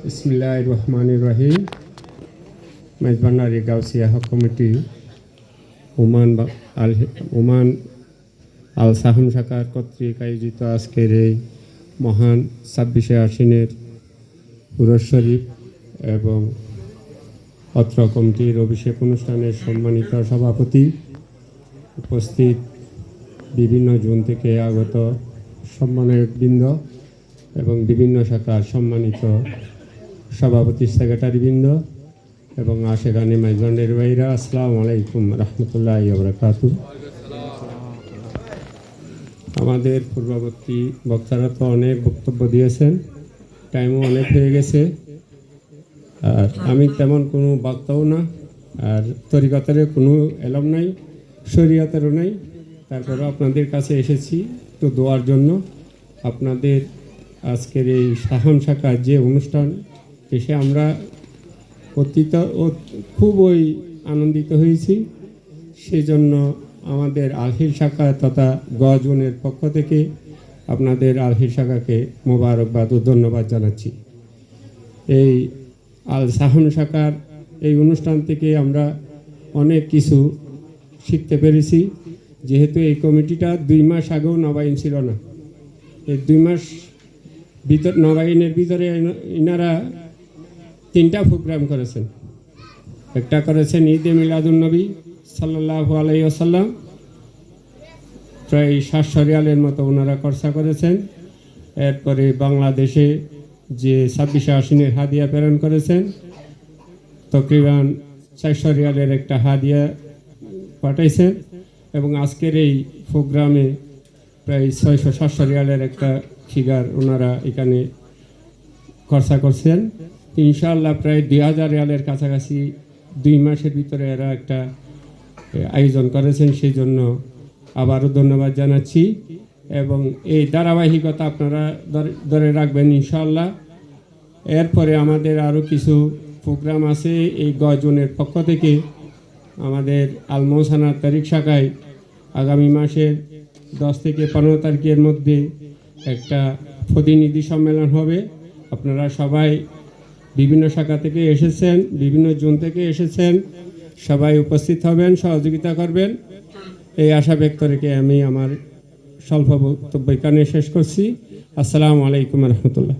বিসমিল্লাহির রহমানির রহিম। Maizbhandari Gausia hoc committee Oman আল সাহম শাখার কর্তৃক আয়োজিত আজকের এই মহান 26শে আশ্বিনের উরস শরীফ এবং অত্র কমিটির অভিষেক অনুষ্ঠানের সম্মানিত সভাপতি, উপস্থিত বিভিন্ন জোন থেকে আগত সম্মানকবৃন্দ এবং বিভিন্ন শাখার সম্মানিত সভাপতি, সেক্রেটারিবৃন্দ এবং আশেখানে মেজবান্ডারি ভাইরা, আসসালামু আলাইকুম রহমতুল্লাহি ওয়া বারাকাতুহু। আমাদের পূর্ববর্তী বক্তারা তো অনেক বক্তব্য দিয়েছেন, টাইমও অনেক হয়ে গেছে। আর আমি তেমন কোনো বক্তাও না, আর তরিকতের কোনো এলম নাই, শরীয়তেরও নাই। তারপরে আপনাদের কাছে এসেছি তো দোয়ার জন্য। আপনাদের আজকের এই সাহম শাখার যে অনুষ্ঠান এসে আমরা খুবই আনন্দিত হয়েছি। সেই জন্য আমাদের আলহির শাখা তথা গজনের পক্ষ থেকে আপনাদের আলহির শাখাকে মোবারকবাদ ও ধন্যবাদ জানাচ্ছি। এই আল সাহম শাখার এই অনুষ্ঠান থেকে আমরা অনেক কিছু শিখতে পেরেছি। যেহেতু এই কমিটিটা 2 মাস আগেও নবায়ন ছিল না, এই 2 মাস নবায়নের ভিতরে ইনারা 3টা প্রোগ্রাম করেছেন। একটা করেছেন ঈদে মিলাদুন্নবী সাল্লাল্লাহু আলাইহি ওয়াসাল্লাম, প্রায় 700 রিয়ালের মতো ওনারা খরচা করেছেন। এরপরে বাংলাদেশে যে 26শে আশ্বিনের হাদিয়া প্রেরণ করেছেন, তকরিবান 400 রিয়ালের একটা হাদিয়া পাঠাইছেন। এবং আজকের এই প্রোগ্রামে প্রায় 600-700 রিয়ালের একটা ফিগার ওনারা এখানে খরচা করছেন। ইনশাআল্লাহ প্রায় 2000 রিয়ালের কাছাকাছি 2 মাসের ভিতরে এরা একটা আয়োজন করেছেন। সেই জন্য আবারও ধন্যবাদ জানাচ্ছি এবং এই ধারাবাহিকতা আপনারা ধরে রাখবেন ইনশাআল্লাহ। এরপরে আমাদের আরও কিছু প্রোগ্রাম আছে। এই গজনের পক্ষ থেকে আমাদের আল মৌসানার তারিখ শাখায় আগামী মাসের 10 থেকে 15 তারিখের মধ্যে একটা প্রতিনিধি সম্মেলন হবে। আপনারা সবাই বিভিন্ন শাখা থেকে এসেছেন, বিভিন্ন জোন থেকে এসেছেন, সবাই উপস্থিত হবেন, সহযোগিতা করবেন, এই আশা ব্যক্ত রেখে আমি আমার স্বল্প বক্তব্য এখানে শেষ করছি। আসসালামু আলাইকুম রহমতুল্লাহ।